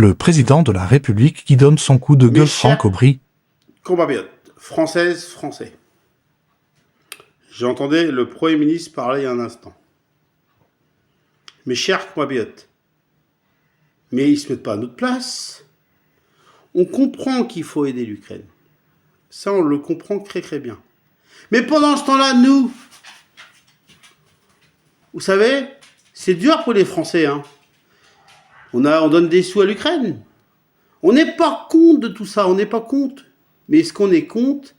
le président de la République qui donne son coup de gueule franc au bris. Compatriotes, Françaises, Français. J'entendais le Premier ministre parler il y a un instant. Mes chers compatriotes, mais ils ne se mettent pas à notre place. On comprend qu'il faut aider l'Ukraine. Ça, on le comprend très très bien. Mais pendant ce temps-là, nous, vous savez, c'est dur pour les Français. Hein. On donne des sous à l'Ukraine. On n'est pas contre de tout ça, on n'est pas contre. Mais ce qu'on est contre,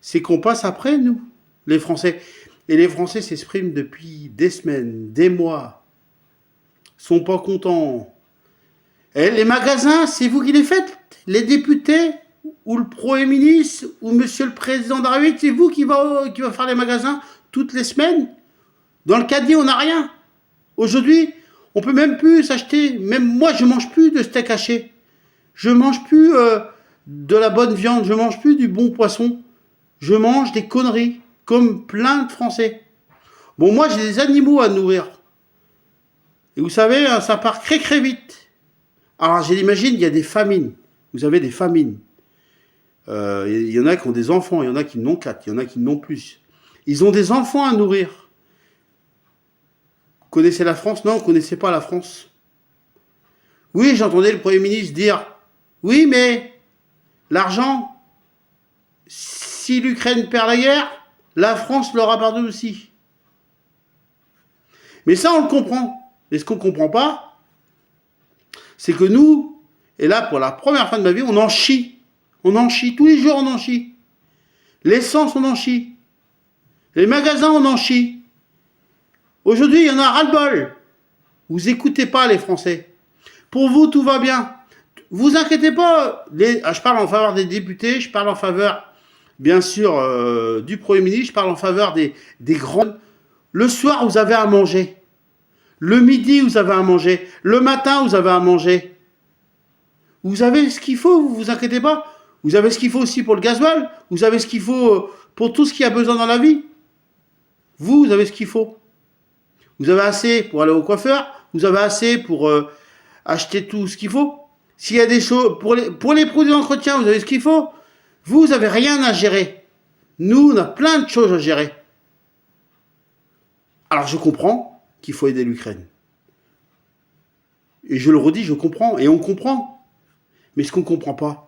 c'est qu'on passe après, nous, les Français. Et les Français s'expriment depuis des semaines, des mois. Ils sont pas contents. Et les magasins, c'est vous qui les faites. Les députés, ou le Premier ministre, ou Monsieur le Président de la République, c'est vous qui va faire les magasins toutes les semaines. Dans le caddie, on n'a rien. Aujourd'hui, on peut même plus s'acheter. Même moi, je mange plus de steak haché. Je mange plus de la bonne viande. Je mange plus du bon poisson. Je mange des conneries, comme plein de Français. Bon, moi, j'ai des animaux à nourrir. Et vous savez, ça part très très vite. Alors, j'imagine, il y a des famines. Vous avez des famines. Il y en a qui ont des enfants, il y en a qui n'ont 4, il y en a qui n'ont plus. Ils ont des enfants à nourrir. Vous connaissez la France? Non, vous ne connaissez pas la France. Oui, j'entendais le Premier ministre dire, oui, mais l'argent, si l'Ukraine perd la guerre, la France l'aura perdu aussi. Mais ça, on le comprend. Mais ce qu'on ne comprend pas, c'est que nous, et là, pour la première fois de ma vie, on en chie. On en chie. Tous les jours, on en chie. L'essence, on en chie. Les magasins, on en chie. Aujourd'hui, il y en a ras-le-bol. Vous écoutez pas les Français. Pour vous, tout va bien. Vous inquiétez pas. Je parle en faveur des députés, je parle en faveur, bien sûr, du Premier ministre, je parle en faveur des grands. Le soir, vous avez à manger. Le midi, vous avez à manger. Le matin, vous avez à manger. Vous avez ce qu'il faut, vous vous inquiétez pas. Vous avez ce qu'il faut aussi pour le gasoil. Vous avez ce qu'il faut pour tout ce qu'il y a besoin dans la vie. Vous avez ce qu'il faut. Vous avez assez pour aller au coiffeur. Vous avez assez pour acheter tout ce qu'il faut. S'il y a des choses, pour les produits d'entretien, vous avez ce qu'il faut. Vous n'avez rien à gérer. Nous, on a plein de choses à gérer. Alors, je comprends qu'il faut aider l'Ukraine. Et je le redis, je comprends. Et on comprend. Mais ce qu'on ne comprend pas,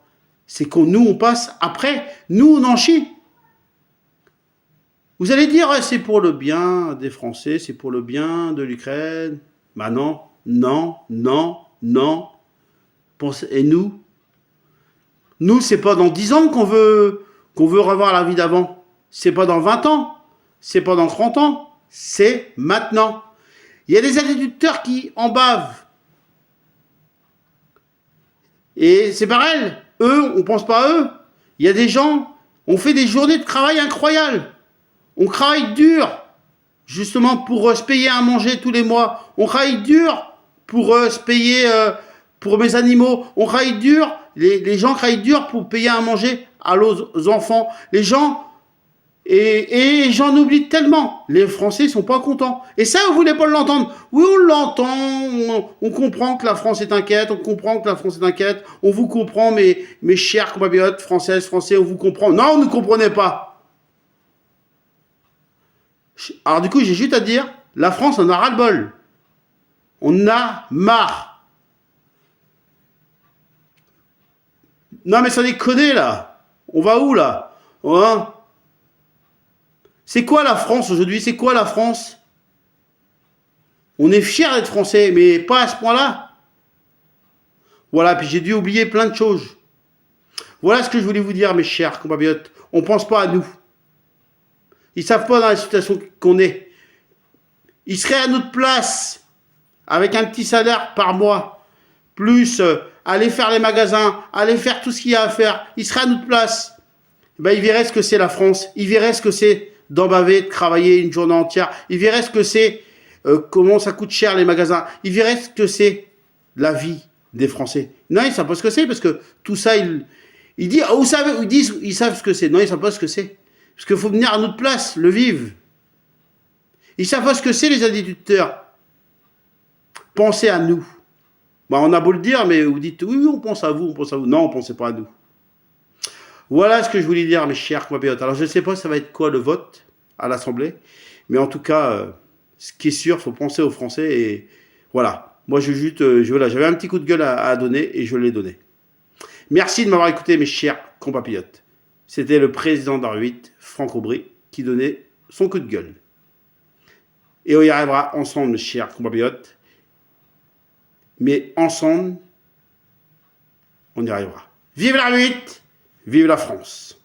c'est que nous, on passe après. Nous, on en chie. Vous allez dire, c'est pour le bien des Français, c'est pour le bien de l'Ukraine. Ben non, non, non, non. Et nous? Nous, c'est pas dans 10 ans qu'on veut revoir la vie d'avant. C'est pas dans 20 ans. C'est pas dans 30 ans. C'est maintenant. Il y a des agriculteurs qui en bavent. Et c'est pareil. Eux, on pense pas à eux. Il y a des gens, on fait des journées de travail incroyables. On travaille dur, justement, pour se payer à manger tous les mois. On travaille dur pour se payer pour mes animaux. On travaille dur, les gens travaillent dur pour payer à manger à leurs enfants. Les gens, et j'en oublie tellement. Les Français sont pas contents. Et ça, vous voulez pas l'entendre. Oui, on l'entend. On comprend que la France est inquiète. On comprend que la France est inquiète. On vous comprend, mes chers compatriotes françaises, Français, on vous comprend. Non, vous ne comprenez pas. Alors du coup, j'ai juste à dire, la France en a ras-le-bol. On a marre. Non mais ça déconne là. On va où là? Hein? C'est quoi la France aujourd'hui? C'est quoi la France? On est fiers d'être français, mais pas à ce point-là. Voilà, puis j'ai dû oublier plein de choses. Voilà ce que je voulais vous dire, mes chers compatriotes. On pense pas à nous. Ils savent pas dans la situation qu'on est. Ils seraient à notre place, avec un petit salaire par mois, plus aller faire les magasins, aller faire tout ce qu'il y a à faire. Ils seraient à notre place. Ben, ils verraient ce que c'est la France. Ils verraient ce que c'est d'embaver, de travailler une journée entière. Ils verraient ce que c'est, comment ça coûte cher les magasins. Ils verraient ce que c'est la vie des Français. Non, ils savent pas ce que c'est, parce que tout ça, ils disent, oh, vous savez, ils savent ce que c'est. Non, ils savent pas ce que c'est. Parce qu'il faut venir à notre place, le vivre. Ils savent pas ce que c'est, les agriculteurs. Pensez à nous. Bah, on a beau le dire, mais vous dites, oui, on pense à vous, on pense à vous. Non, on ne pensait pas à nous. Voilà ce que je voulais dire, mes chers compatriotes. Alors, je ne sais pas ça va être quoi le vote à l'Assemblée, mais en tout cas, ce qui est sûr, il faut penser aux Français et voilà. Moi, voilà, j'avais un petit coup de gueule à donner et je l'ai donné. Merci de m'avoir écouté, mes chers compatriotes. C'était le président d'Ar8, Franck Aubry, qui donnait son coup de gueule. Et on y arrivera ensemble, mes chers compatriotes. Mais ensemble, on y arrivera. Vive l'Ar8, vive la France.